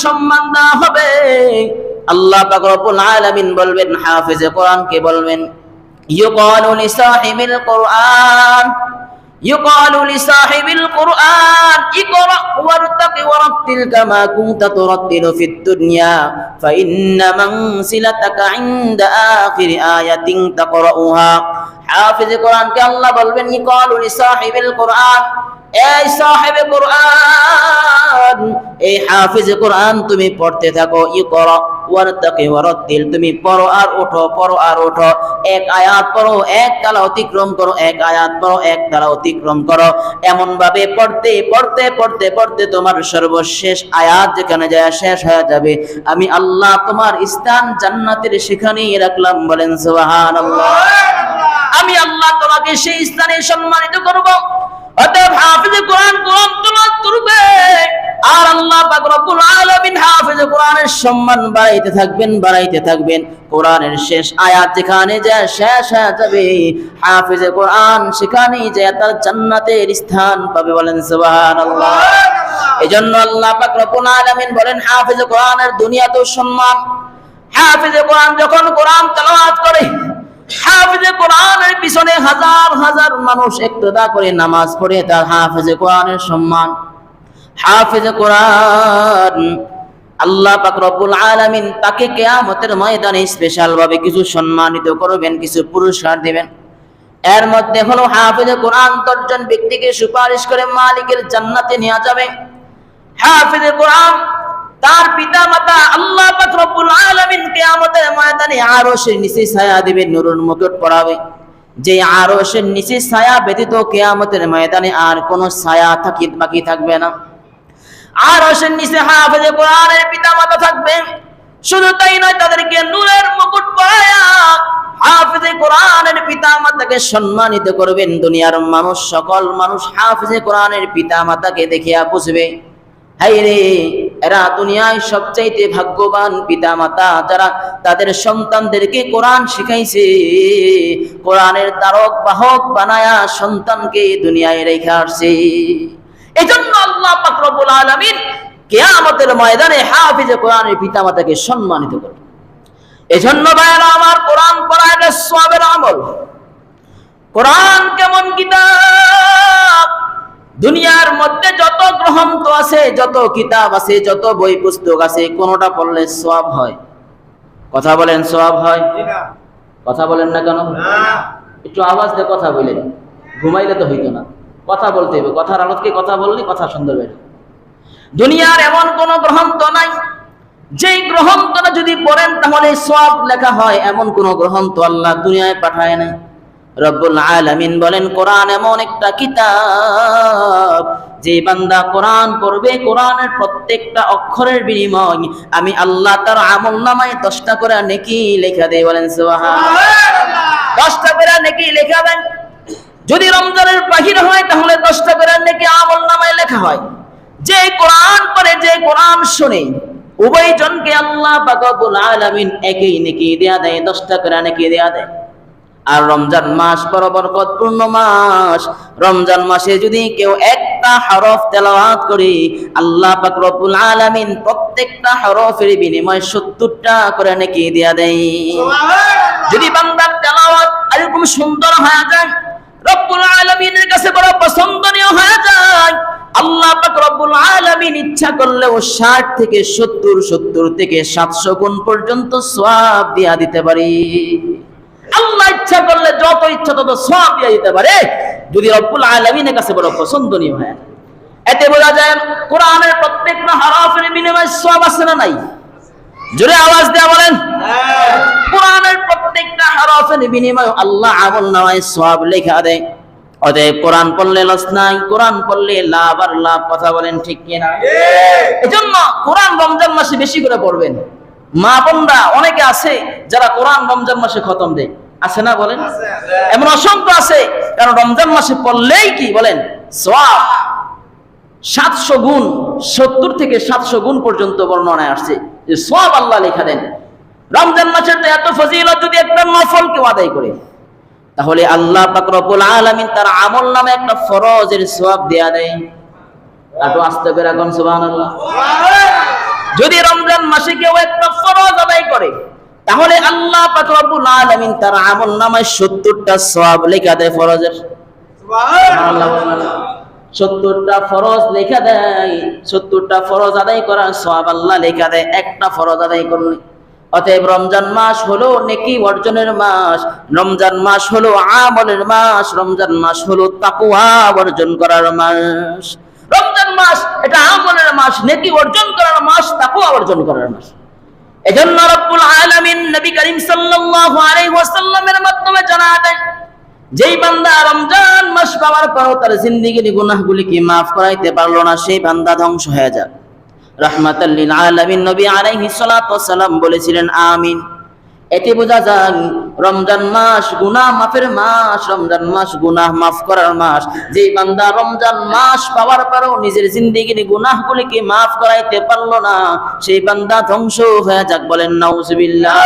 সম্মান দেওয়া হবে। আল্লাহ পাক রব্বুল আলামিন বলবেন, হাফেজে কোরআনকে বলবেন, ইউকালু লিসাহিবিল কুরআন يقال لصاحب القرآن اقرأ وارتق ورتل كما كنت ترتل في الدنيا فإن منزلتك عند آخر آية تقرأها حافظ القرآن কে আল্লাহ বলবেন ইকালু লিসাহিবিল কুরআন, এই সাহেবে কোরআন, এই হাফিজ কোরআন তুমি পড়তে থাকো। ইকরা ওয়ারতাকি ওয়ারাতিল, তুমি পড়ো আর ওঠো, পড়ো আর ওঠো। এক আয়াত পড়ো, এক তালা অতিক্রম করো, এক আয়াত পড়ো, এক তালা অতিক্রম করো। এমন ভাবে পড়তে পড়তে পড়তে পড়তে তোমার সর্বশেষ আয়াত যেখানে যায় শেষ হয়ে যাবে, আমি আল্লাহ তোমার স্থান জান্নাতের সেখানেই রাখলাম। বলেন সুবহানাল্লাহ। আমি আল্লাহ তোমাকে সেই স্থানে সম্মানিত করব। অতএব হাফিজ কোরআন কোরআন তেলাওয়াত করবে, আর আল্লাহ পাক রব্বুল আলামিন হাফিজ কোরআনের সম্মান বাড়াইতে থাকবেন, বাড়াইতে থাকবেন। কোরআনের শেষ আয়াত যেখানে যায় শেষ হয়ে যাবে, হাফিজ কোরআন সেখানেই যায় তার জান্নাতের স্থান পাবে। বলেন সুবহানাল্লাহ। এজন্য আল্লাহ পাক রব্বুল আলামিন বলেন, হাফিজ কোরআনের দুনিয়াতেও সম্মান। হাফিজ কোরআন যখন কোরআন তেলাওয়াত করে, হাফিজে কোরআনের পিছনে হাজার হাজার মানুষ ইক্তেদা করে নামাজ পড়ে, তার হাফিজে কোরআনের সম্মান। হাফিজে কোরআন আল্লাহ পাক রব্বুল আলামিন তাকে কিয়ামতের ময়দানে স্পেশাল ভাবে কিছু সম্মানিত করবেন, কিছু পুরস্কার দিবেন। এর মধ্যে হলো হাফিজে কোরআন 10 জন ব্যক্তিকে সুপারিশ করে মালিকের জান্নাতে নিয়ে যাবে। হাফিজে কোরআন তার পিতা মাতা আল্লাহ পাক রব্বুল আলামিন কিয়ামতের ময়দানে আরশের নিচে ছায়া দিবেন, নূরের মুকুট পরাবে। যে আরশের নিচে ছায়া ব্যতীত কিয়ামতের ময়দানে আর কোনো ছায়া বাকি থাকবে না। আরশের নিচে হাফেজে কোরআনের পিতা মাতা থাকবে। শুধু তাই নয়, তাদেরকে নূরের মুকুট পরায়া হাফেজে কোরআনের পিতা মাতাকে সম্মানিত করবেন। দুনিয়ার মানুষ, সকল মানুষ হাফেজে কোরআনের পিতা মাতাকে দেখিয়া বুঝবে, হায়রে এরা দুনিয়ায় সবচাইতে ভাগ্যবান পিতা মাতা, যারা তাদের সন্তানদেরকে কোরআন শিখাইছে, কোরআনের দ্বারক বাহক বানায়া সন্তানকে দুনিয়ায় রেখে আসছে। এজন্য আল্লাহ পাক রব্বুল আলামিন কিয়ামতের ময়দানে হাফিজে কোরআনের পিতা মাতাকে সম্মানিত করবে। এজন্য ভাইরা আমার, কোরআন পড়া একটা সওয়াবের আমল। কোরআন কেমন কিতাব, দুনিয়ার মধ্যে যত গ্রন্থ আছে, যত কিতাব আছে, যত বই পুস্তক আছে, কোনটা পড়লে সওয়াব হয়? কথা বলেন, সওয়াব হয়? কথা বলেন না কেন? একটু আওয়াজ দিয়ে কথা বলেন, ঘুমাইলে তো হইতো না। কথা বলতে হবে, কথার আলোকে কথা বললে কথা সুন্দর বের। দুনিয়ার এমন কোন গ্রন্থ নাই যেই গ্রন্থটা যদি পড়েন তাহলে সওয়াব লেখা হয়, এমন কোন গ্রন্থ আল্লাহ দুনিয়ায় পাঠায় নাই। রব্বুল আলামিন বলেন, কোরআন এমন একটা কিতাব, যে বান্দা কোরআন পড়বে, কোরআনের প্রত্যেকটা অক্ষরের বিনিময় আমি আল্লাহ তার আমলনামায় 10টা করে নেকি লেখা দেই। বলেন সুবহানাল্লাহ। 10টা করে নেকি লেখা দেন। যদি রমজানের বাহির হয় তাহলে 10টা করে নেকি আমলনামায় লেখা হয়। যে কোরআন পড়ে, যে কোরআন শুনে, উভয় জনকে আল্লাহ পাক রব্বুল আলামিন একই নেকি দেয়া দেয়, 10টা করে নেকি দেয়া দেয়। আর রমজান মাস বড় বরকতপূর্ণ মাস। রমজান মাসে যদি কেউ একটা হরফ তেলাওয়াত করে, আল্লাহ পাক রব্বুল আলামিন প্রত্যেকটা হরফের বিনিময়ে 70টা করে নেকি দেয়া দেয়। যদি বান্দার তেলাওয়াত এরকম সুন্দর হয়ে যায়, রব্বুল আলামিনের কাছে বড় পছন্দনীয় হয়ে যায়, আল্লাহ পাক রব্বুল আলামিন ইচ্ছা করলেও 60 থেকে 70 থেকে 700 গুণ পর্যন্ত সওয়াব দিয়া দিতে পারে। আল্লাহ ইচ্ছা করলে যত ইচ্ছা তত সওয়াব দিয়ে দিতে পারে, যদি রব্বুল আলামিনের কাছে বড় পছন্দনীয় হয়। এতে বোঝা যায় কোরআনের প্রত্যেকটা হরফের বিনিময়ে সওয়াব আছে না নাই? জোরে আওয়াজ দিয়ে বলেন। কোরআনের প্রত্যেকটা হরফের বিনিময়ে আল্লাহ আমলনামায় সওয়াব লেখা দেয়। অতএব কোরআন পড়লে লস নাই, কোরআন পড়লে লাভ আর লাভ। কথা বলেন ঠিক কিনা? এজন্য কোরআন রমজান মাসে বেশি করে পড়বেন। মা বোনরা অনেকে আছে যারা কোরআন রমজান মাসে খতম দেয়, আছে না বলেন? এমন অসংখ্য আছে, কারণ রমজান মাসে পড়লেই কি বলেন সওয়াব 700 গুণ, 70 থেকে 700 গুণ পর্যন্ত বর্ণনায় আসছে যে সওয়াব আল্লাহ লেখা দেন। রমজান মাসের এত ফজিলত যদি একটা নফল কেউ আদায় করে, তাহলে আল্লাহ পাক রব্বুল আলামিন তার আমল নামে একটা ফরজের সওয়াব দেয়া দেয়। একটু আস্তে করে এখন সুবহানাল্লাহ। যদি রমজান মাসে কেউ একটা ফরজ আদায় করে তাহলে আল্লাহ পাক রব্বুল আলামিন তার আমলনামায় 70টা সওয়াব লেখা দেয় ফরজের। সুবহানাল্লাহ। 70টা ফরজ লেখা দেয়, 70টা ফরজ আদায় করার সওয়াব আল্লাহ লেখা দেয় একটা ফরজ আদায় করলে। অতএব রমজান মাস হলো নেকি অর্জনের মাস, রমজান মাস হলো আমলের মাস, রমজান মাস হলো তাকওয়া অর্জন করার মাস। রমজান মাস এটা আমলের মাস, নেকি অর্জন করার মাস, তাকওয়া অর্জন করার মাস। এজন্য রব্বুল আলামিন নবী করিম সাল্লাল্লাহু আলাইহি ওয়াসাল্লামের মাধ্যমে জানান দেন, যেই বান্দা রমজান মাস পাওয়ার পরও তার জিন্দেগির গুনাহগুলিকে মাফ করাইতে পারলো না, সেই বান্দা ধ্বংস হয়ে যাক। রাহমাতাল লিল আলামিন নবী আলাইহিস সালাতু ওয়াস সালাম বলেছিলেন আমিন। এতে বোঝা যায় রমজান মাস গুনাহ মাফের মাস, রমজান মাস গুনাহ মাফ করার মাস। যেই বান্দা রমজান মাস পাওয়ার পরও নিজের জিন্দেগির গুনাহগুলিকে মাফ করাইতে পারলো না, সেই বান্দা ধ্বংস হয়ে যাক। বলেন নাউজুবিল্লাহ।